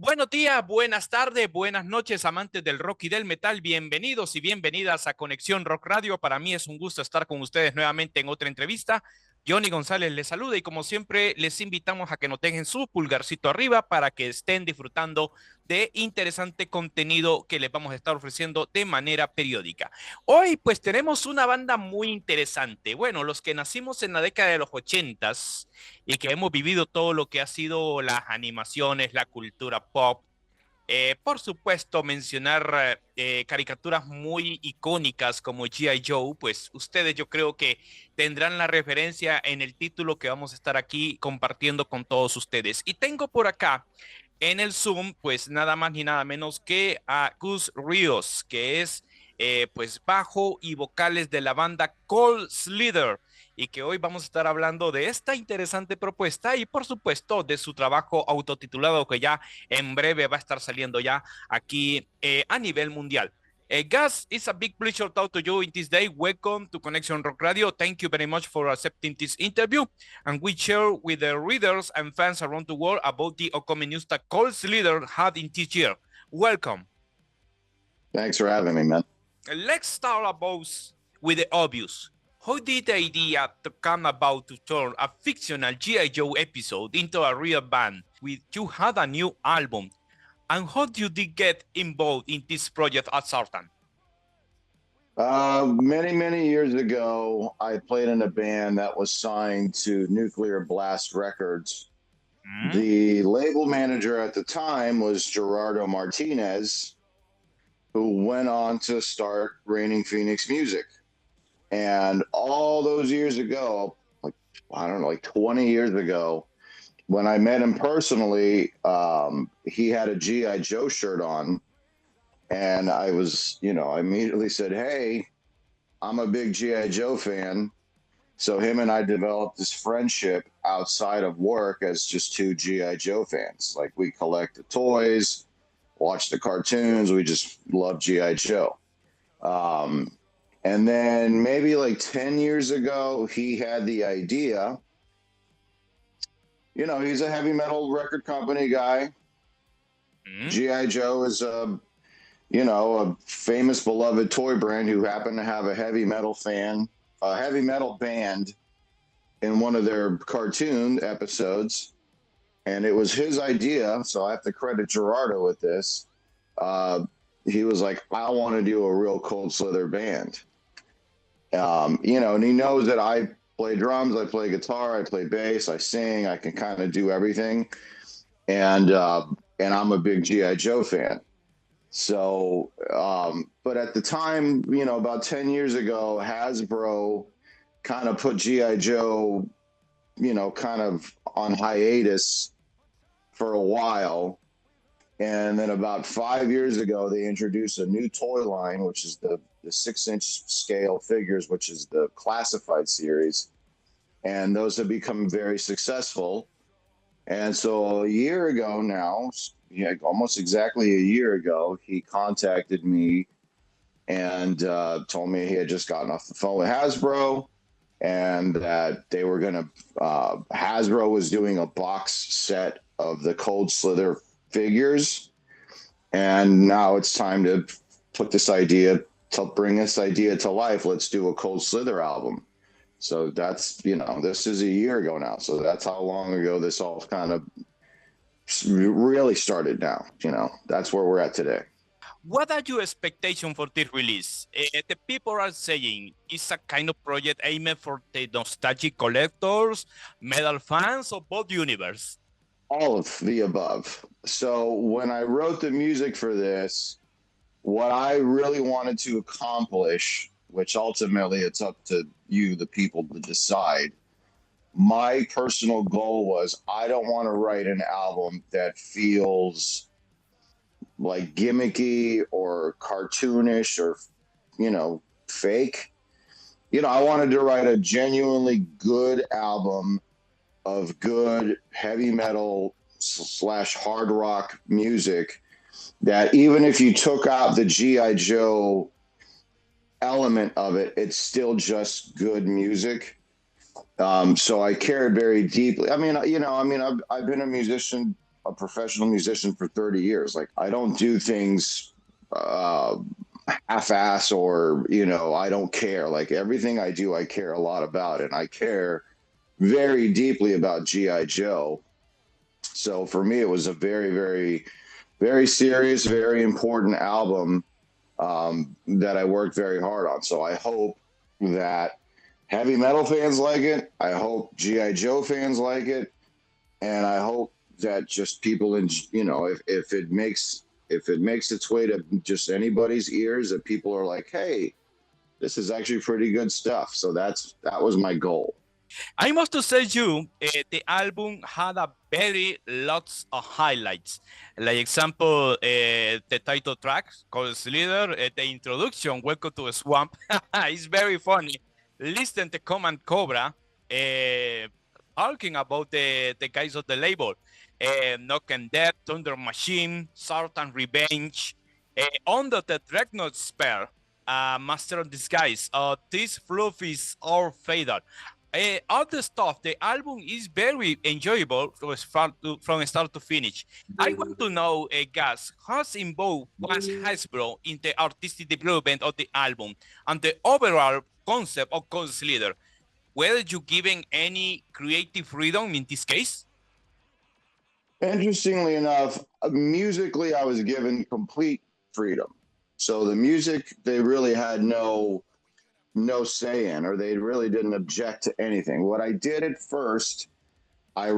Buenos días, buenas tardes, buenas noches, amantes del rock y del metal. Bienvenidos y bienvenidas a Conexión Rock Radio. Para mí es un gusto estar con ustedes nuevamente en otra entrevista. Johonny González les saluda y como siempre les invitamos a que nos dejen su pulgarcito arriba para que estén disfrutando de interesante contenido que les vamos a estar ofreciendo de manera periódica. Hoy pues tenemos una banda muy interesante. Bueno, los que nacimos en la década de los ochentas y que hemos vivido todo lo que ha sido las animaciones, la cultura pop. Por supuesto, mencionar caricaturas muy icónicas como G.I. Joe, pues ustedes yo creo que tendrán la referencia en el título que vamos a estar aquí compartiendo con todos ustedes. Y tengo por acá en el Zoom, pues nada más ni nada menos que a Gus Ríos, que es pues bajo y vocales de la banda Cold Slither y que hoy vamos a estar hablando de esta interesante propuesta y por supuesto de su trabajo autotitulado que ya en breve va a estar saliendo ya aquí a nivel mundial. Gus, it's a big pleasure to talk to you in this day. Welcome to Conexión Rock Radio. Thank you very much for accepting this interview. And we share with the readers and fans around the world about the upcoming news that Cold Slither had in this year. Welcome. Thanks for having me, man. Let's start about with the obvious. How did the idea to come about to turn a fictional G.I. Joe episode into a real band with you had a new album? And how did you get involved in this project at Sartan? Many years ago, I played in a band that was signed to Nuclear Blast Records. The label manager at the time was Gerardo Martinez, who went on to start Raining Phoenix Music. And all those years ago, like 20 years ago, when I met him personally, he had a G.I. Joe shirt on. And I immediately said, hey, I'm a big G.I. Joe fan. So him and I developed this friendship outside of work as just two G.I. Joe fans. Like we collect the toys, watch the cartoons. We just love G.I. Joe. And then maybe like 10 years ago, he had the idea. You know, he's a heavy metal record company guy. G.I. Joe is a famous, beloved toy brand who happened to have a heavy metal band in one of their cartoon episodes. And it was his idea, so I have to credit Gerardo with this. He was like, I want to do a real Cold Slither band. And he knows that I play drums, I play guitar, I play bass, I sing, I can kind of do everything. And I'm a big G.I. Joe fan. So, but at the time, about 10 years ago, Hasbro kind of put G.I. Joe, kind of on hiatus for a while. And then about 5 years ago, they introduced a new toy line, which is the 6-inch scale figures, which is the classified series. And those have become very successful. And so a year ago now, almost exactly a year ago, he contacted me and told me he had just gotten off the phone with Hasbro and that they were going to, Hasbro was doing a box set of the Cold Slither figures. And now it's time to bring this idea to life. Let's do a Cold Slither album. So that's, this is a year ago now. So that's how long ago this all kind of really started now. That's where we're at today. What are your expectations for this release? The people are saying it's a kind of project aimed for the nostalgic collectors, metal fans, or both universe? All of the above. So when I wrote the music for this, what I really wanted to accomplish, which ultimately it's up to you, the people, to decide. My personal goal was I don't want to write an album that feels like gimmicky or cartoonish or, fake. I wanted to write a genuinely good album of good heavy metal / hard rock music that even if you took out the G.I. Joe element of it, it's still just good music. So I cared very deeply. I've been a musician a professional musician for 30 years. Like, I don't do things half-ass, or, you know, I don't care. Like, everything I do, I care a lot about, and I care very deeply about G.I. Joe. So for me, it was a very, very, very serious, very important album that I worked very hard on. So I hope that heavy metal fans like it. I hope G.I. Joe fans like it. And I hope that just people, you know, if it makes its way to just anybody's ears, that people are like, hey, this is actually pretty good stuff. So that was my goal. I must to say the album had a very lots of highlights. Like example, the title track, Cold Slither, the introduction, Welcome to the Swamp. It's very funny. Listen to Command Cobra, talking about the guys of the label. Knock and Dead, Thunder Machine, Salt and Revenge, Under the Dreadnought Spare, Master of Disguise, This Fluff is All Fatal. All the stuff, the album is very enjoyable from start to finish. I want to know, Gus, how involved was Hasbro in the artistic development of the album and the overall concept of Cold Slither? Were you given any creative freedom in this case? Interestingly enough, musically, I was given complete freedom. So the music, they really had no say in, or they really didn't object to anything. What I did at first, I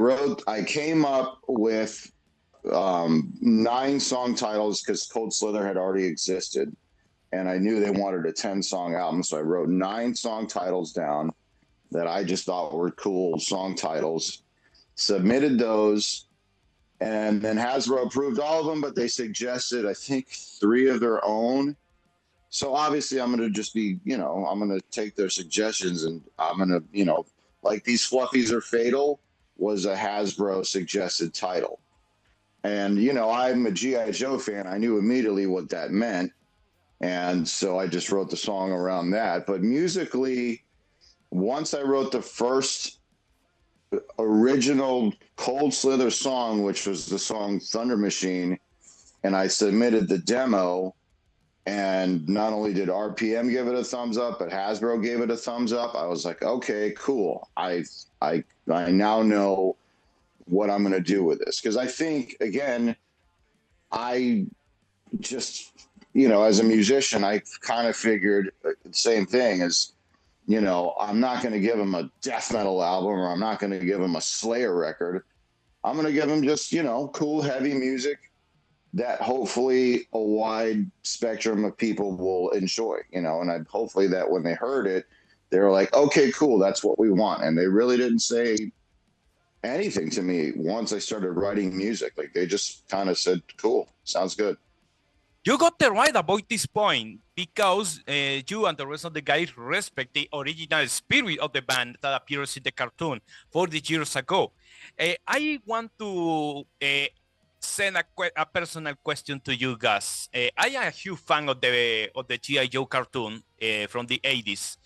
came up with 9 song titles, because Cold Slither had already existed, and I knew they wanted a 10-song album. So I wrote 9 song titles down that I just thought were cool song titles, submitted those, and then Hasbro approved all of them, but they suggested, I think, 3 of their own. So obviously I'm going to just be, you know, I'm going to take their suggestions, and I'm going to, you know, like These Fluffies Are Fatal was a Hasbro suggested title. And, you know, I'm a G.I. Joe fan. I knew immediately what that meant. And so I just wrote the song around that. But musically, once I wrote the first original Cold Slither song, which was the song Thunder Machine, and I submitted the demo, and not only did RPM give it a thumbs up, but Hasbro gave it a thumbs up, I was like, okay, cool. I now know what I'm going to do with this. Because I think, again, I just, you know, as a musician, I kind of figured the same thing as, you know, I'm not going to give him a death metal album, or I'm not going to give him a Slayer record. I'm going to give him just, you know, cool, heavy music that hopefully a wide spectrum of people will enjoy, you know, and hopefully that when they heard it, they were like, okay, cool, that's what we want. And they really didn't say anything to me once I started writing music. Like, they just kind of said, cool, sounds good. You got the right about this point, because you and the rest of the guys respect the original spirit of the band that appears in the cartoon 40 years ago. I want to send a personal question to you guys. I am a huge fan of the G.I. Joe cartoon from the 80s.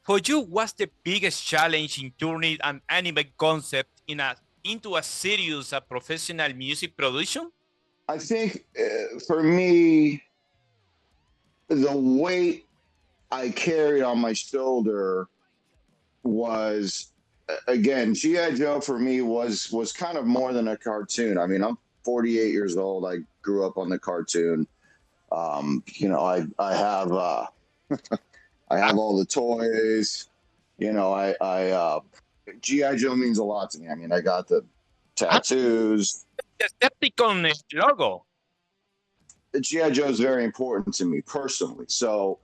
For you, what's the biggest challenge in turning an anime concept into a serious professional music production? I think for me, the weight I carried on my shoulder was, again, G.I. Joe for me was kind of more than a cartoon. I mean, I'm 48 years old. I grew up on the cartoon. You know, I have I have all the toys. You know, G.I. Joe means a lot to me. I mean, I got the tattoos. The Decepticon logo. G.I. Joe is very important to me personally. So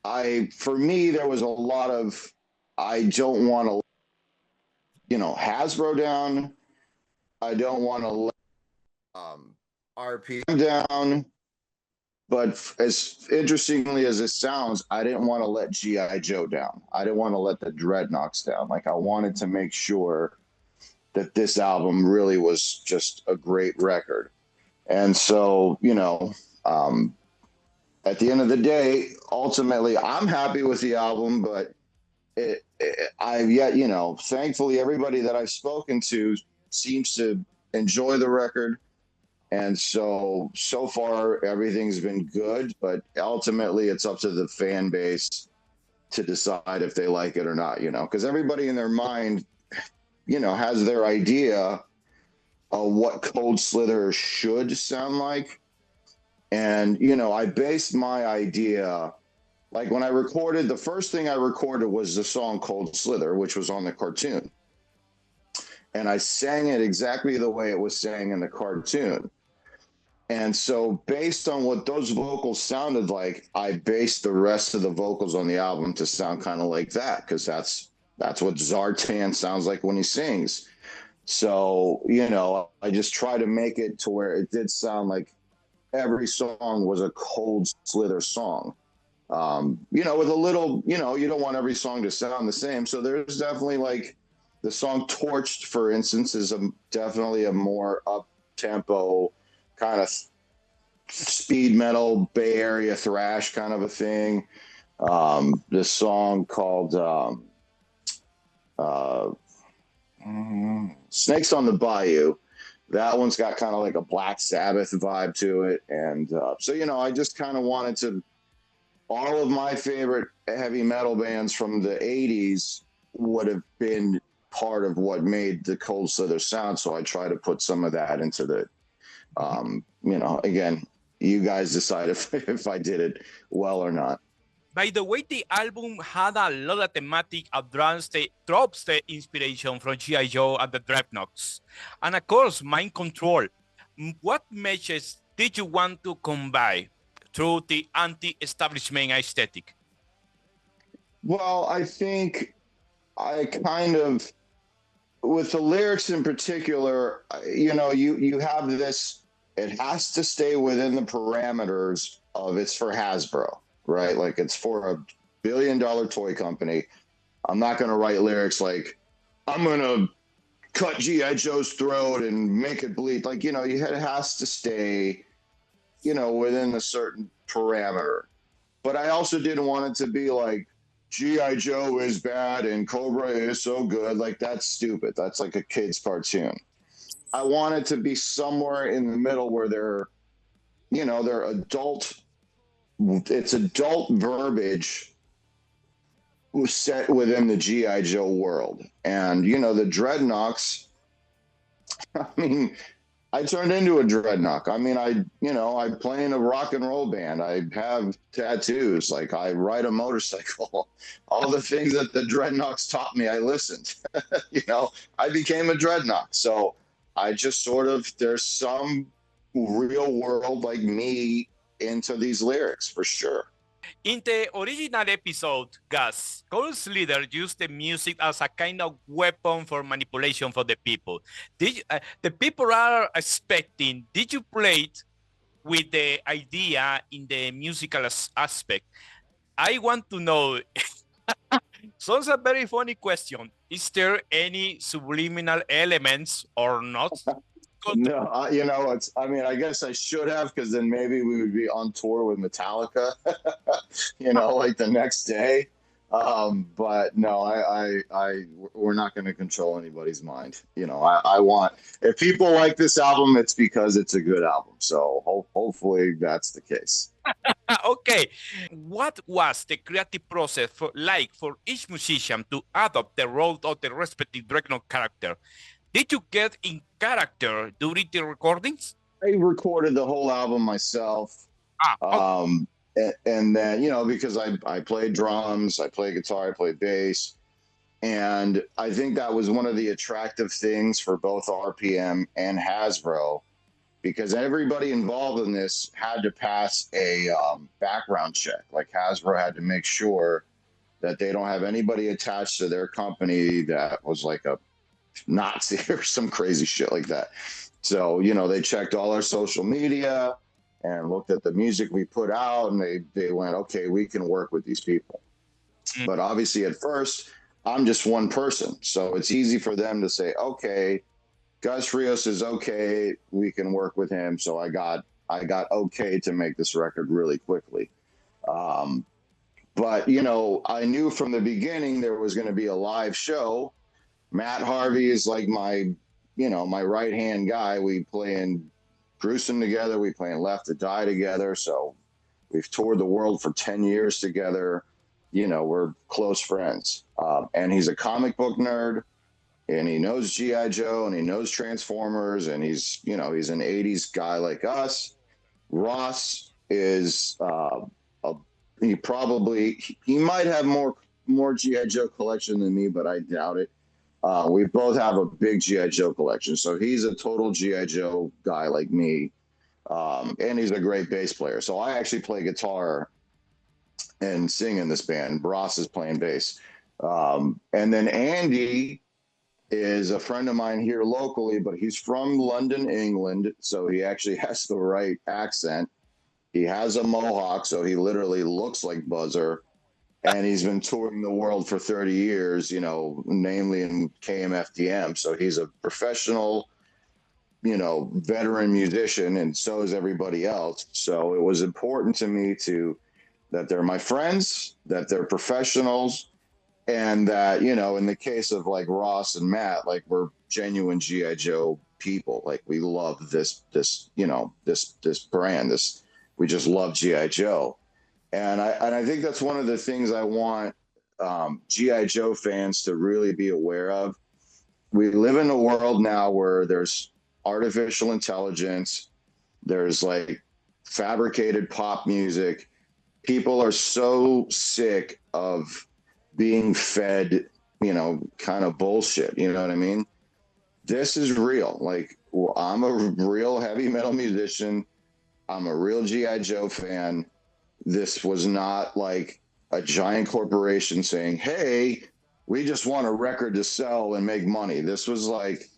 for me, there was a lot of, I don't want to, you know, Hasbro down. I don't want to let RPM down. But as interestingly as it sounds, I didn't want to let G.I. Joe down. I didn't want to let the Dreadnoughts down. Like, I wanted to make sure that this album really was just a great record. And so, you know, at the end of the day, ultimately, I'm happy with the album, but I've yet, you know, thankfully, everybody that I've spoken to seems to enjoy the record. And so far, everything's been good, but ultimately it's up to the fan base to decide if they like it or not, because everybody in their mind, has their idea of what Cold Slither should sound like. And, I based my idea, like when I recorded, the first thing I recorded was the song Cold Slither, which was on the cartoon. And I sang it exactly the way it was sang in the cartoon. And so based on what those vocals sounded like, I based the rest of the vocals on the album to sound kind of like that, because that's what Zartan sounds like when he sings. So, I just try to make it to where it did sound like every song was a Cold Slither song. With a little, you don't want every song to sound the same. So there's definitely like the song Torched, for instance, is definitely a more up-tempo kind of speed metal, Bay Area thrash kind of a thing. This song called Snakes on the Bayou. That one's got kind of like a Black Sabbath vibe to it. And so, I just kind of wanted to, all of my favorite heavy metal bands from the 80s would have been part of what made the Cold Slither sound. So I try to put some of that into the, again, you guys decide if I did it well or not. By the way, the album had a lot of thematic drops the inspiration from G.I. Joe and the Dreadnoughts. And of course, Mind Control. What messages did you want to convey through the anti-establishment aesthetic? Well, I think I kind of, with the lyrics in particular, you have this, it has to stay within the parameters of it's for Hasbro, right? Like it's for a billion-dollar toy company. I'm not going to write lyrics like, I'm going to cut G.I. Joe's throat and make it bleed. Like, it has to stay, within a certain parameter. But I also didn't want it to be like, G.I. Joe is bad and Cobra is so good. Like, that's stupid. That's like a kid's cartoon. I want it to be somewhere in the middle where they're adult. It's adult verbiage set within the G.I. Joe world. And, the Dreadnoughts, I mean, I turned into a dreadnought. I mean, I play in a rock and roll band. I have tattoos. Like, I ride a motorcycle. All the things that the Dreadnoughts taught me, I listened. I became a dreadnought. So I just sort of, there's some real world like me into these lyrics for sure. In the original episode, Gus, Cold Slither used the music as a kind of weapon for manipulation for the people. The people are expecting, did you play it with the idea in the musical aspect? I want to know, so it's a very funny question. Is there any subliminal elements or not? No, I guess I should have, because then maybe we would be on tour with Metallica, like the next day. But no, we're not going to control anybody's mind. I want, if people like this album, it's because it's a good album. So hopefully that's the case. Okay. What was the creative process for each musician to adopt the role of the respective Dreadnought character? Did you get in character during the recordings? I recorded the whole album myself. Okay. And then, because I played drums, I play guitar, I play bass. And I think that was one of the attractive things for both RPM and Hasbro, because everybody involved in this had to pass a background check. Like, Hasbro had to make sure that they don't have anybody attached to their company that was like a Nazi or some crazy shit like that. So, they checked all our social media and looked at the music we put out, and they went, okay, we can work with these people. But obviously at first, I'm just one person. So it's easy for them to say, okay, Gus Ríos is okay, we can work with him. So I got okay to make this record really quickly. But, I knew from the beginning there was going to be a live show. Matt Harvey is like my my right-hand guy. We play in Gruesome together. We play in Left to Die together. So we've toured the world for 10 years together. We're close friends. And he's a comic book nerd, and he knows G.I. Joe, and he knows Transformers, and he's an 80s guy like us. Ross is he might have more G.I. Joe collection than me, but I doubt it. We both have a big G.I. Joe collection. So he's a total G.I. Joe guy like me. And he's a great bass player. So I actually play guitar and sing in this band. Ross is playing bass. And then Andy is a friend of mine here locally, but he's from London, England. So he actually has the right accent. He has a mohawk, so he literally looks like Buzzer. And he's been touring the world for 30 years, namely in KMFDM. So he's a professional, veteran musician, and so is everybody else. So it was important to me that they're my friends, that they're professionals, and that, in the case of like Ross and Matt, like we're genuine G.I. Joe people. Like we love this brand, we just love G.I. Joe. And I think that's one of the things I want G.I. Joe fans to really be aware of. We live in a world now where there's artificial intelligence, there's like fabricated pop music. People are so sick of being fed, kind of bullshit. You know what I mean? This is real. Like, I'm a real heavy metal musician. I'm a real G.I. Joe fan. This was not like a giant corporation saying, hey, we just want a record to sell and make money. This was like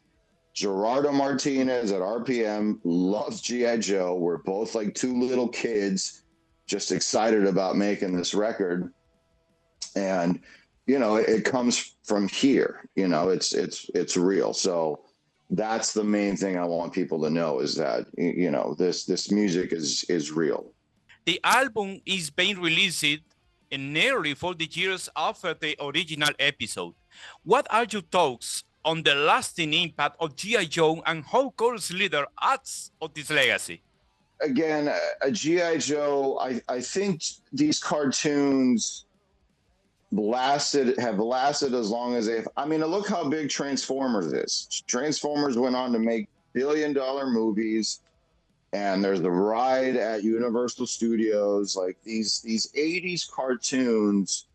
Gerardo Martinez at RPM loves G.I. Joe. We're both like two little kids just excited about making this record. And, it comes from here, it's real. So that's the main thing I want people to know is that, this music is real. The album is being released in nearly 40 years after the original episode. What are your thoughts on the lasting impact of G.I. Joe and how Cold Slither adds to this legacy? Again, a G.I. Joe, I think these cartoons have lasted as long as look how big Transformers is. Transformers went on to make billion-dollar movies. And there's the ride at Universal Studios, like these 80s cartoons.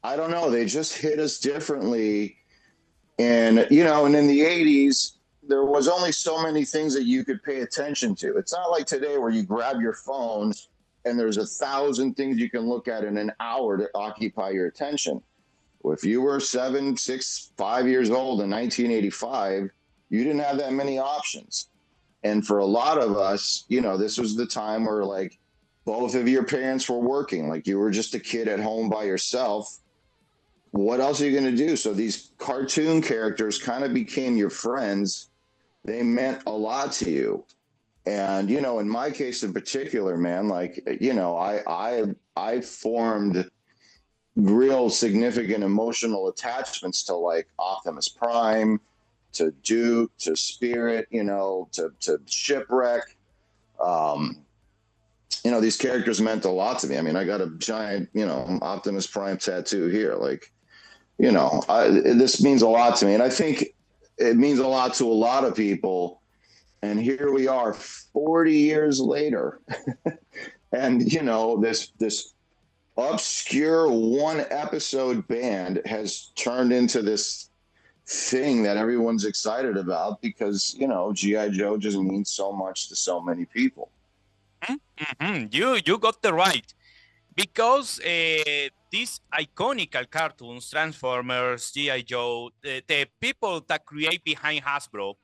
I don't know, they just hit us differently. And, and in the 80s, there was only so many things that you could pay attention to. It's not like today where you grab your phone and there's 1,000 things you can look at in an hour to occupy your attention. Well, if you were 7, 6, 5 years old in 1985, you didn't have that many options. And for a lot of us, this was the time where like both of your parents were working, like you were just a kid at home by yourself. What else are you going to do? So these cartoon characters kind of became your friends. They meant a lot to you. And, in my case in particular, man, like, I formed real significant emotional attachments to like Optimus Prime, to Duke, to Spirit, to Shipwreck. These characters meant a lot to me. I mean, I got a giant, Optimus Prime tattoo here. Like, this means a lot to me. And I think it means a lot to a lot of people. And here we are 40 years later. And, this obscure one episode band has turned into this thing that everyone's excited about because, G.I. Joe just means so much to so many people. Mm-hmm. You got the right. Because these iconic cartoons, Transformers, G.I. Joe, the people that create behind Hasbro,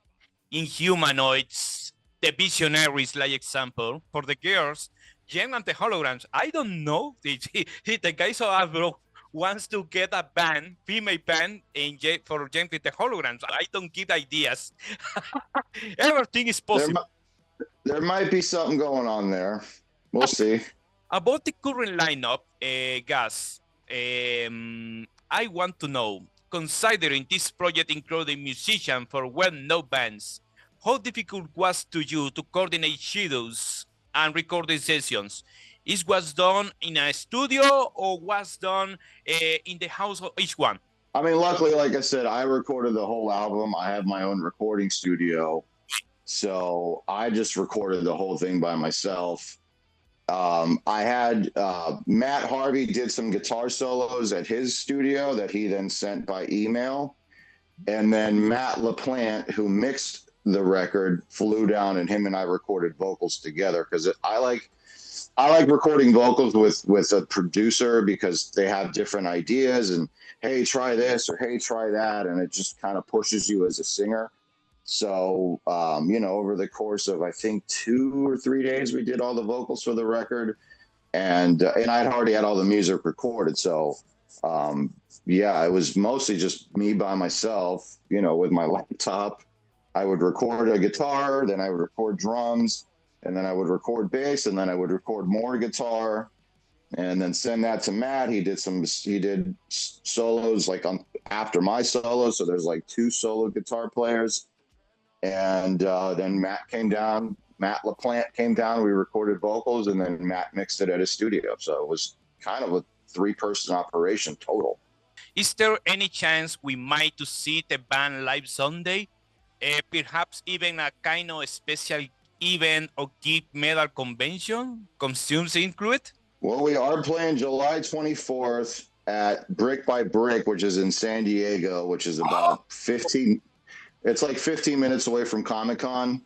Inhumanoids, the Visionaries, like example, for the girls, Gem and the Holograms. I don't know the guys of Hasbro wants to get a band, female band, for Gem with the Holograms. I don't give ideas. Everything is possible. There might be something going on there. We'll see. About the current lineup, Gus, I want to know, considering this project including musicians for well-known bands, how difficult was to you to coordinate schedules and recording sessions? Is was done in a studio or was done in the house of each one? I mean, luckily, like I said, I recorded the whole album. I have my own recording studio. So I just recorded the whole thing by myself. I had Matt Harvey did some guitar solos at his studio that he then sent by email. And then Matt LaPlante, who mixed the record, flew down and him and I recorded vocals together because I like recording vocals with a producer because they have different ideas and, hey, try this or hey, try that. And it just kind of pushes you as a singer. So, over the course of, I think 2 or 3 days, we did all the vocals for the record and I'd already had all the music recorded. So, it was mostly just me by myself, with my laptop. I would record a guitar, then I would record drums, and then I would record bass, and then I would record more guitar, and then send that to Matt. He did solos after my solo. So there's 2 solo guitar players. And then Matt LaPlante came down, we recorded vocals, and then Matt mixed it at his studio. So it was kind of a 3-person operation total. Is there any chance we might to see the band live Sunday? Perhaps even a kind of special event or geek metal convention? Costumes included? Well, we are playing July 24th at Brick by Brick, which is in San Diego, which is about 15 minutes away from Comic-Con.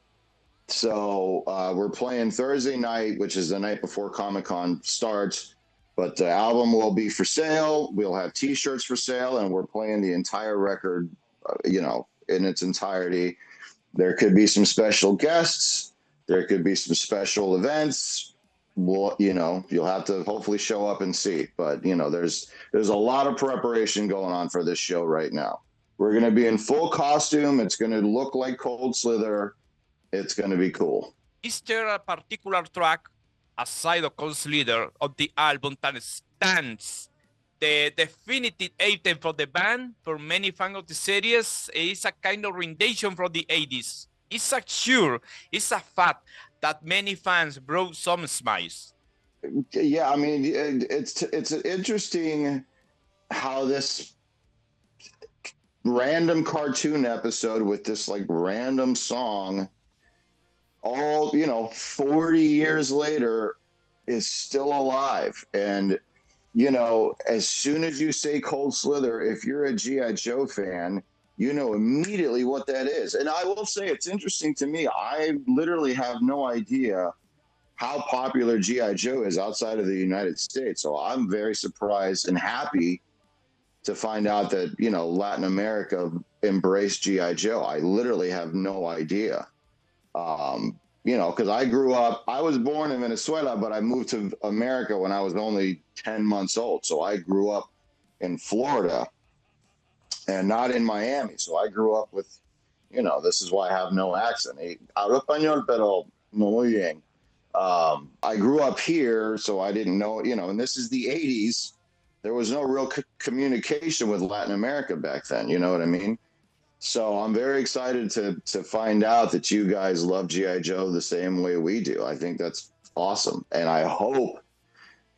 So we're playing Thursday night, which is the night before Comic-Con starts. But the album will be for sale. We'll have T-shirts for sale, and we're playing the entire record, in its entirety. There could be some special guests. There could be some special events. Well, you'll have to hopefully show up and see. But, there's a lot of preparation going on for this show right now. We're going to be in full costume. It's going to look like Cold Slither. It's going to be cool. Is there a particular track aside of Cold Slither of the album that stands the definitive item for the band? For many fans of the series, it's a kind of rendition from the 80s. It's a fact that many fans brought some smiles. Yeah, I mean, it's interesting how this random cartoon episode with this random song all 40 years later is still alive. And as soon as you say Cold Slither, if you're a G.I. Joe fan, immediately what that is. And I will say it's interesting to me, I literally have no idea how popular G.I. Joe is outside of the United States. So I'm very surprised and happy to find out that, Latin America embraced G.I. Joe. I literally have no idea. Because I was born in Venezuela, but I moved to America when I was only 10 months old. So I grew up in Florida and not in Miami. So I grew up with, this is why I have no accent. Hablo español, pero no muy bien. I grew up here, so I didn't know, and this is the 80s. There was no real communication with Latin America back then. You know what I mean? So I'm very excited to find out that you guys love G.I. Joe the same way we do. I think that's awesome. And I hope,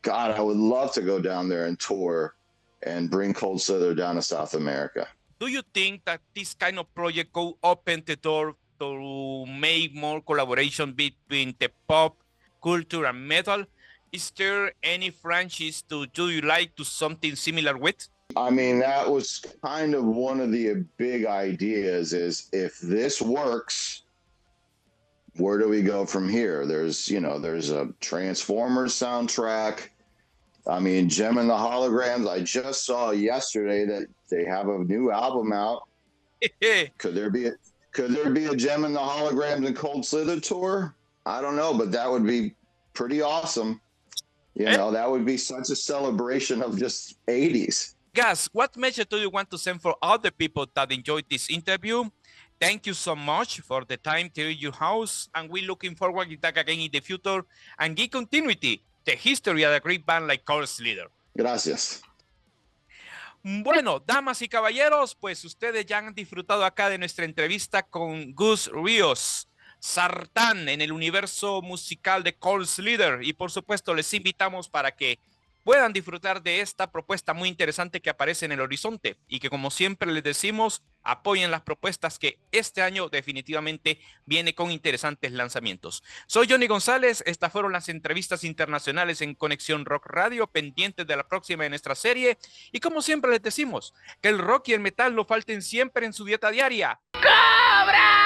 God, I would love to go down there and tour and bring Cold Slither down to South America. Do you think that this kind of project could open the door to make more collaboration between the pop culture and metal? Is there any franchise do you like to something similar with? I mean, that was kind of one of the big ideas is if this works, where do we go from here? There's a Transformers soundtrack. I mean, Gem and the Holograms. I just saw yesterday that they have a new album out. Could there be a Gem and the Holograms and Cold Slither tour? I don't know, but that would be pretty awesome. That would be such a celebration of just 80s. Gus, what message do you want to send for other people that enjoyed this interview? Thank you so much for the time to your house, and we're looking forward to back again in the future and give continuity the history of a great band like Cold Slither. Gracias. Bueno, damas y caballeros, pues ustedes ya han disfrutado acá de nuestra entrevista con Gus Ríos, Sartán en el universo musical de Cold Slither, y por supuesto les invitamos para que puedan disfrutar de esta propuesta muy interesante que aparece en el horizonte y que, como siempre les decimos, apoyen las propuestas que este año definitivamente viene con interesantes lanzamientos. Soy Johonny González, estas fueron las entrevistas internacionales en Conexión Rock Radio, pendientes de la próxima de nuestra serie, y como siempre les decimos, que el rock y el metal no falten siempre en su dieta diaria. ¡Cobra!